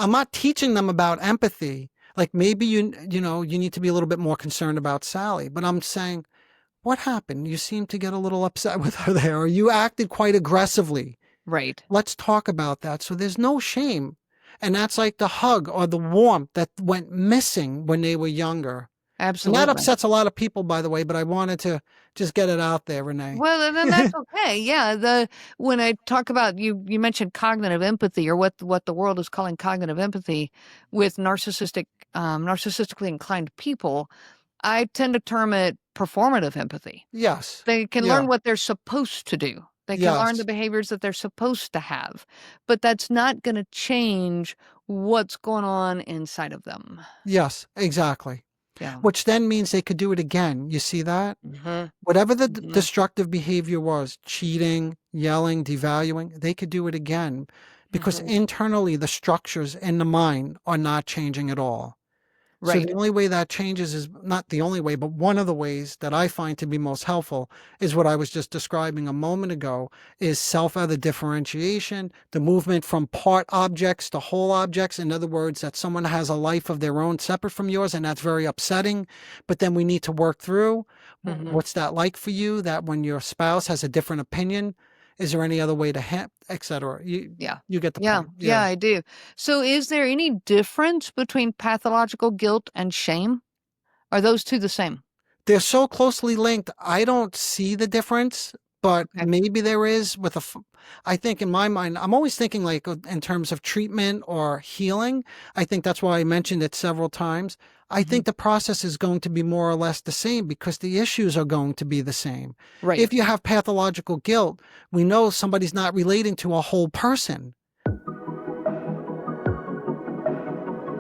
I'm not teaching them about empathy. Like maybe you need to be a little bit more concerned about Sally, but I'm saying, what happened? You seem to get a little upset with her there, or you acted quite aggressively. Right. Let's talk about that. So there's no shame. And that's like the hug or the warmth that went missing when they were younger. And that Absolutely. upsets a lot of people, by the way, but I wanted to just get it out there, Renee. Well, and then that's okay. Yeah, when I talk about you mentioned cognitive empathy, or what the world is calling cognitive empathy with narcissistically inclined people. I tend to term it performative empathy. Yes. They can learn Yeah. what they're supposed to do. They can learn the Yes. behaviors that they're supposed to have, but that's not going to change what's going on inside of them. Yes, exactly. Yeah. Which then means they could do it again. You see that? Hmm. Whatever the Hmm. destructive behavior was, cheating, yelling, devaluing, they could do it again because Hmm. internally the structures in the mind are not changing at all. So Right. the only way that changes is not the only way, but one of the ways that I find to be most helpful is what I was just describing a moment ago is self-other differentiation, the movement from part objects to whole objects. In other words, that someone has a life of their own separate from yours, and that's very upsetting. But then we need to work through Hmm. what's that like for you, that when your spouse has a different opinion, is there any other way to etc. Yeah. You get the Yeah. point. Yeah, Yeah. I do. So is there any difference between pathological guilt and shame? Are those two the same? They're so closely linked. I don't see the difference, but Okay. maybe there is with I think in my mind, I'm always thinking like in terms of treatment or healing. I think that's why I mentioned it several times. I Hmm. think the process is going to be more or less the same because the issues are going to be the same. If Right. you have pathological guilt, we know somebody's not relating to a whole person.